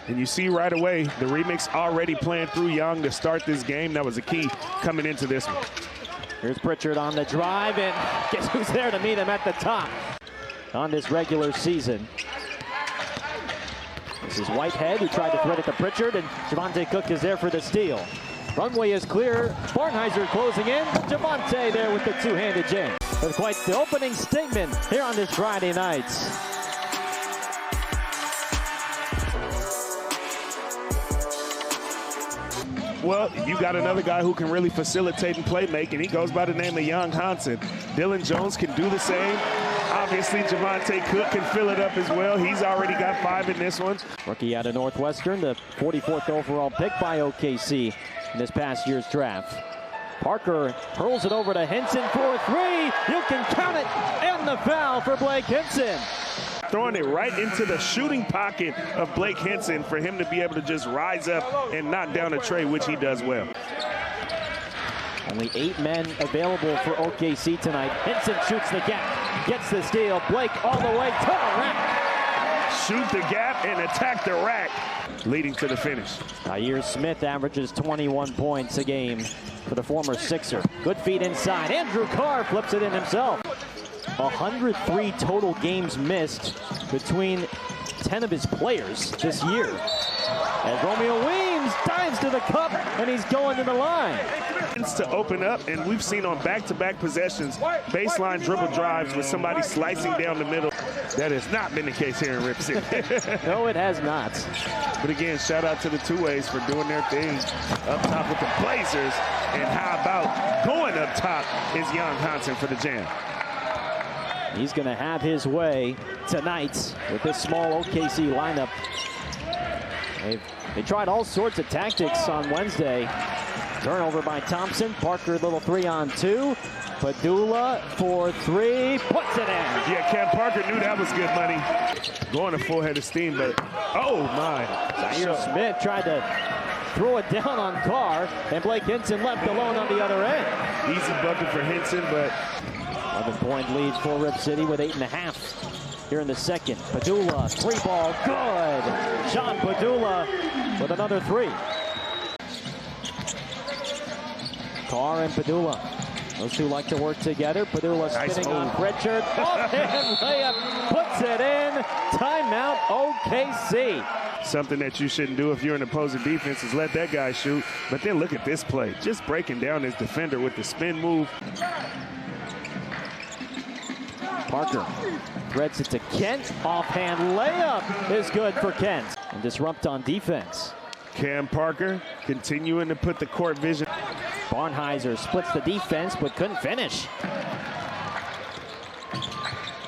And you see right away, the remix already playing through Young to start this game. That was a key coming into this one. Here's Pritchard on the drive, and guess who's there to meet him at the top on this regular season? This is Whitehead, who tried to thread it to Pritchard, and Javonte Cook is there for the steal. Runway is clear. Barnhizer closing in. Javonte there with the two-handed jam. With quite the opening statement here on this Friday night. Well, you got another guy who can really facilitate and play make, and he goes by the name of Young Hansen. Dylan Jones can do the same. Obviously, Javonte Cook can fill it up as well. He's already got 5 in this one. Rookie out of Northwestern, the 44th overall pick by OKC in this past year's draft. Parker hurls it over to Henson for 3. You can count it, and the foul for Blake Henson. Throwing it right into the shooting pocket of Blake Henson for him to be able to just rise up and knock down a tray, which he does well. Only 8 men available for OKC tonight. Henson shoots the gap, gets the steal. Blake all the way to the rack. Shoot the gap and attack the rack, leading to the finish. Tyre Smith averages 21 points a game for the former Sixer. Good feed inside. Andrew Carr flips it in himself. 103 total games missed between 10 of his players this year. As Romeo Weems dives to the cup, and he's going to the line. To open up, and we've seen on back-to-back possessions, baseline dribble drives with somebody slicing down the middle. That has not been the case here in Rip City. No, it has not. But again, shout out to the two-ways for doing their thing up top with the Blazers. And how about going up top is Young Hansen for the jam. He's going to have his way tonight with this small OKC lineup. They tried all sorts of tactics on Wednesday. Turnover by Thompson. Parker, little 3-on-2. Padula for 3. Puts it in. Yeah, Cam Parker knew that was good money. Going a full head of steam, but oh my. Tyre Smith tried to throw it down on Carr, and Blake Henson left alone on the other end. Easy bucket for Henson, but 11-point lead for Rip City with 8.5 here in the second. Padula, 3-ball, good. Sean Padula with another 3. Carr and Padula. Those two like to work together. Padula spinning on Pritchard. Offhand layup, puts it in. Timeout OKC. Something that you shouldn't do if you're an opposing defense is let that guy shoot. But then look at this play. Just breaking down his defender with the spin move. Parker threads it to Kent. Offhand layup is good for Kent. And disrupt on defense. Cam Parker continuing to put the court vision. Barnhizer splits the defense but couldn't finish.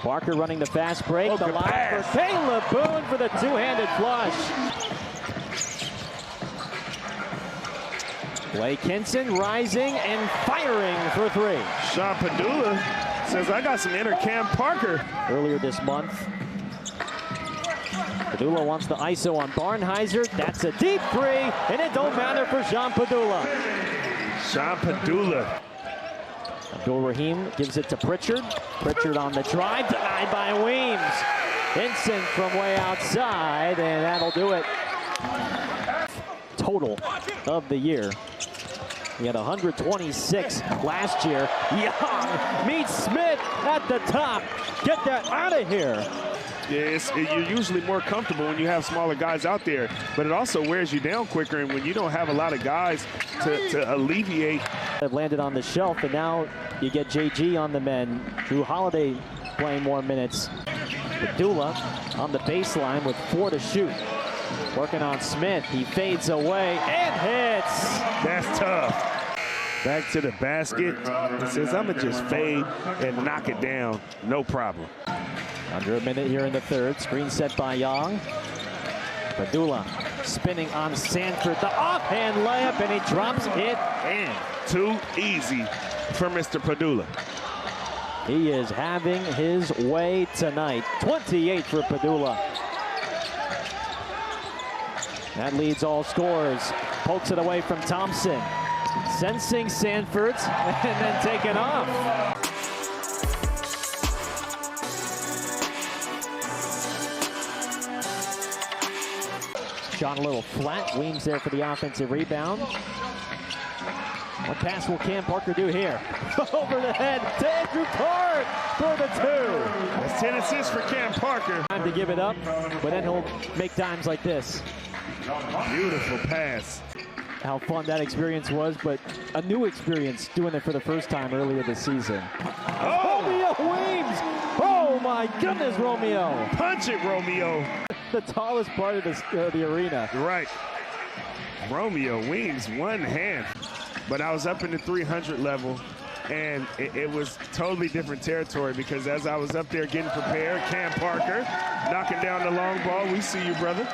Parker running the fast break. The line for Caleb Boone for the two-handed flush. Blake Henson rising and firing for 3. Sean Padula says, I got some inner Cam Parker. Earlier this month, Padula wants the ISO on Barnhizer. That's a deep 3, and it don't matter for Sean Padula. Sean Padula. Abdul Rahim gives it to Pritchard. Pritchard on the drive, denied by Weems. Henson from way outside, and that'll do it. Total of the year. He had 126 last year. Young meets Smith at the top. Get that out of here. Yes, you're usually more comfortable when you have smaller guys out there, but it also wears you down quicker, and when you don't have a lot of guys to alleviate. They've landed on the shelf, and now you get JG on the men. Drew Holiday playing more minutes. Padula on the baseline with 4 to shoot. Working on Smith, he fades away and hits. That's tough. Back to the basket. He says, I'm gonna just fade and knock it down, no problem. Under a minute here in the third. Screen set by Young. Padula spinning on Sanford. The offhand layup, and he drops it in. Too easy for Mr. Padula. He is having his way tonight. 28 for Padula. That leads all scorers. Pokes it away from Thompson. Sensing Sanford, and then taken off. Shot a little flat. Weems there for the offensive rebound. What pass will Cam Parker do here? Over the head to Andrew Carr for the 2. That's 10 assists for Cam Parker. Time to give it up, but then he'll make dimes like this. Beautiful pass. How fun that experience was, but a new experience doing it for the first time earlier this season. Oh! Romeo Weems! Oh my goodness, Romeo! Punch it, Romeo. The tallest part of the arena. Right. Romeo Weems, one hand. But I was up in the 300 level, and it was totally different territory because as I was up there getting prepared, Cam Parker knocking down the long ball. We see you, brother.